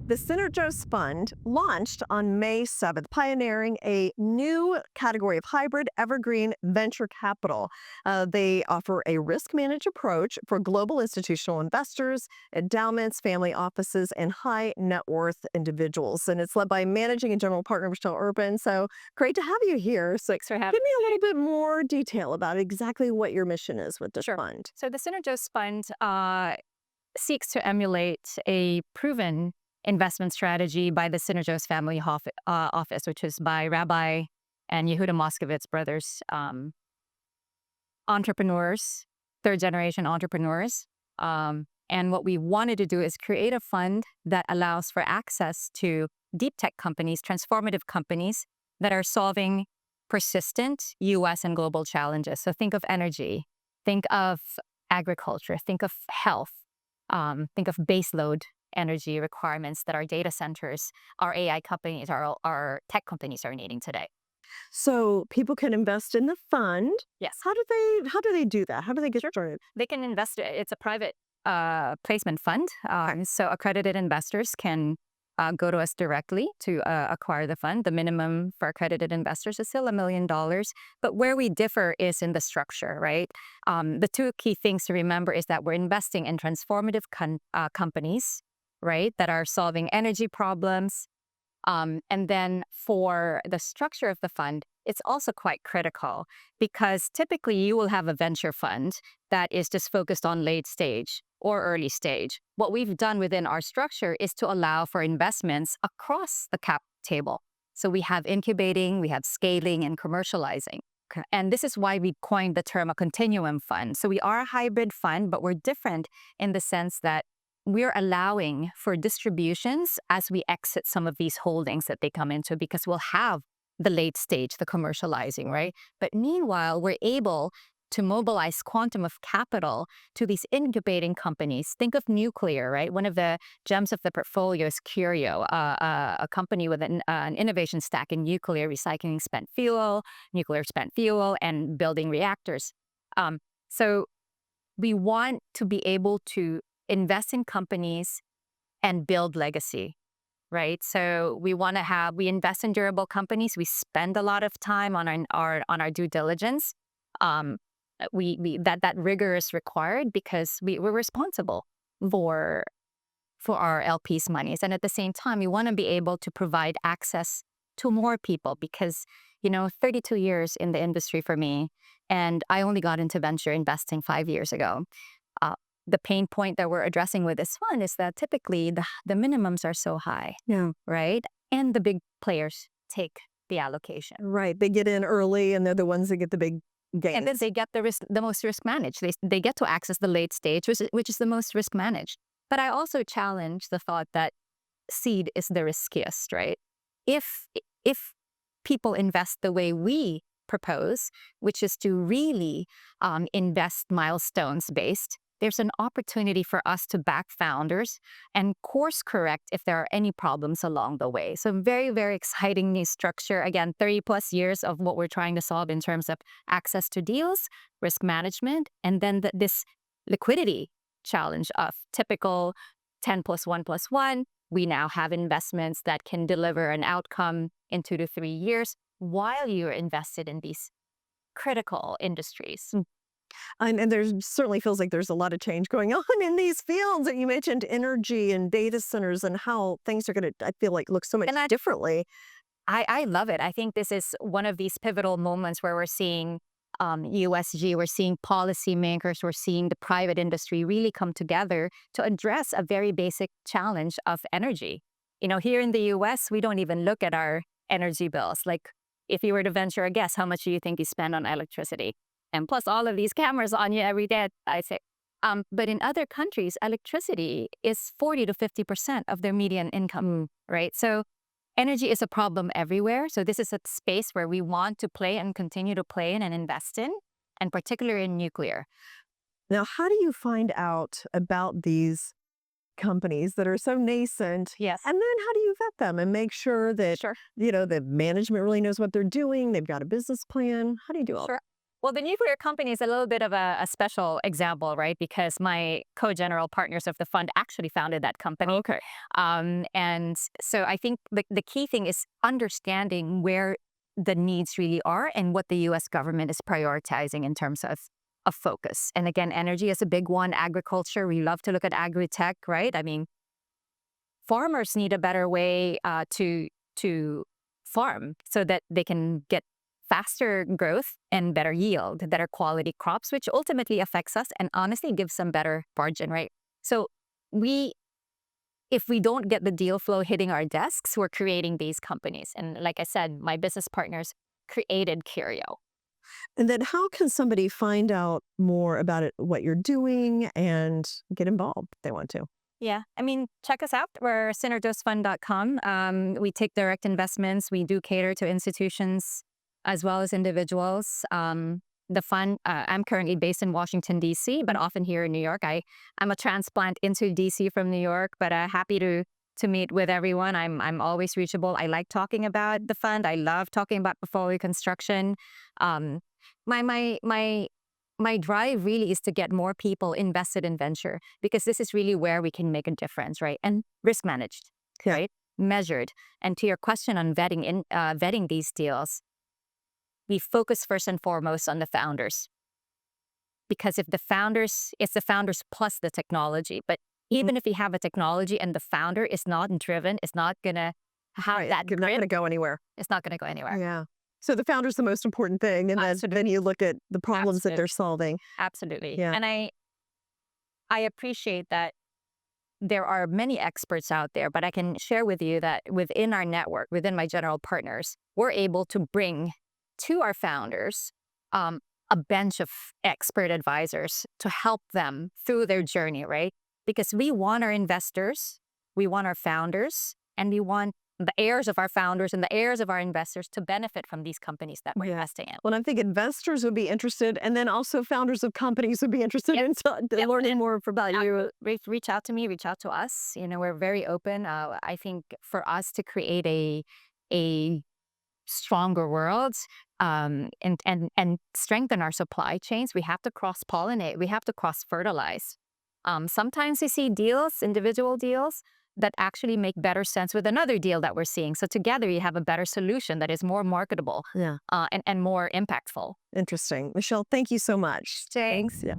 The Synergos Fund launched on May 7th, pioneering a new category of hybrid evergreen venture capital. They offer a risk managed approach for global institutional investors, endowments, family offices, and high net worth individuals. And it's led by managing and general partner Michelle Urban. So great to have you here. So Thanks for having give me a me. little bit more detail about exactly what your mission is with this Sure. fund. So the Synergos Fund seeks to emulate a proven investment strategy by the Synergos family office, which is by Rabbi and Yehuda Moskovitz brothers, entrepreneurs, third generation entrepreneurs. And what we wanted to do is create a fund that allows for access to deep tech companies, transformative companies that are solving persistent US and global challenges. So think of energy, think of agriculture, think of health, think of baseload energy requirements that our data centers, our AI companies, our tech companies are needing today. So people can invest in the fund. Yes. How do they do that? How do they get Sure. started? They can invest. It's a private placement fund. So accredited investors can go to us directly to acquire the fund. The minimum for accredited investors is still $1 million. But where we differ is in the structure, right? The two key things to remember is that we're investing in transformative companies, right, that are solving energy problems, and then for the structure of the fund, it's also quite critical because typically you will have a venture fund that is just focused on late stage or early stage. What we've done within our structure is to allow for investments across the cap table. So we have incubating, we have scaling, and commercializing. Okay. And this is why we coined the term a continuum fund. So we are a hybrid fund, but we're different in the sense that we're allowing for distributions as we exit some of these holdings that they come into because we'll have the late stage, the commercializing, right? But meanwhile, we're able to mobilize quantum of capital to these incubating companies. Think of nuclear, right? One of the gems of the portfolio is Curio, a company with an innovation stack in nuclear, recycling nuclear spent fuel, and building reactors. So we want to be able to invest in companies and build legacy, right? So we invest in durable companies. We spend a lot of time on our due diligence. Um, that rigor is required because we're responsible for our LPs' monies, and at the same time, we want to be able to provide access to more people because 32 years in the industry for me, and I only got into venture investing 5 years ago. Uh, the pain point that we're addressing with this fund is that typically the minimums are so high, Yeah. right? And the big players take the allocation. Right. They get in early and they're the ones that get the big And then gains. they get the most risk managed. They get to access the late stage, which is the most risk managed. But I also challenge the thought that seed is the riskiest, right? If people invest the way we propose, which is to really invest milestones based, there's an opportunity for us to back founders and course correct if there are any problems along the way. So very, very exciting new structure. Again, 30 plus years of what we're trying to solve in terms of access to deals, risk management, and then this liquidity challenge of typical 10 plus 1 plus 1. We now have investments that can deliver an outcome in 2 to 3 years while you're invested in these critical industries. And there certainly feels like there's a lot of change going on in these fields. And you mentioned energy and data centers and how things are going to, I feel like, look so much And differently. I love it. I think this is one of these pivotal moments where we're seeing USG, we're seeing policymakers, we're seeing the private industry really come together to address a very basic challenge of energy. Here in the US, we don't even look at our energy bills. Like, if you were to venture a guess, how much do you think you spend on electricity? And plus all of these cameras on you every day, I say. But in other countries, electricity is 40 to 50% of their median income, right? So energy is a problem everywhere. So this is a space where we want to play and continue to play in and invest in, and particularly in nuclear. Now, how do you find out about these companies that are so nascent? Yes. And then how do you vet them and make sure that, Sure. the management really knows what they're doing? They've got a business plan. How do you do all Sure. Well, the nuclear company is a little bit of a special example, right? Because my co-general partners of the fund actually founded that company. Okay. And so I think the key thing is understanding where the needs really are and what the US government is prioritizing in terms of focus. And again, energy is a big one. Agriculture, we love to look at agri-tech, right? I mean, farmers need a better way to farm so that they can get faster growth and better yield, better quality crops, which ultimately affects us and honestly gives some better margin, right? So we, if we don't get the deal flow hitting our desks, we're creating these companies. And like I said, my business partners created Curio. And then how can somebody find out more about it, what you're doing, and get involved if they want to? Yeah, I mean, check us out. We're synergosfund.com. We take direct investments. We do cater to institutions as well as individuals. The fund, I'm currently based in Washington, D.C., but often here in New York. I'm a transplant into D.C. from New York, but happy to meet with everyone. I'm always reachable. I like talking about the fund. I love talking about portfolio construction. Um, my drive really is to get more people invested in venture because this is really where we can make a difference, right? And risk managed, Yeah. right? Measured. And to your question on vetting these deals, we focus first and foremost on the founders because if the founders, it's the founders plus the technology. But even if you have a technology and the founder is not driven, is not gonna have Right. that You're not going grit, to go anywhere. it's not gonna go anywhere. Yeah. So the founder's the most important thing. And then you look at the problems that they're Absolutely. solving. Absolutely. Yeah. And I appreciate that there are many experts out there, but I can share with you that within our network, within my general partners, we're able to bring to our founders a bench of expert advisors to help them through their journey, right? Because we want our investors, we want our founders, and we want the heirs of our founders and the heirs of our investors to benefit from these companies that we're Yeah. investing in. Well, I think investors would be interested, and then also founders of companies would be interested Yep. in Yep. learning more about you. Reach out to me, reach out to us. You know, we're very open. I think for us to create a stronger world and strengthen our supply chains, we have to cross pollinate. We have to cross fertilize. Sometimes we see deals, individual deals, that actually make better sense with another deal that we're seeing. So together you have a better solution that is more marketable Yeah. and more impactful. Interesting. Michelle, thank you so much. Thanks. Yeah.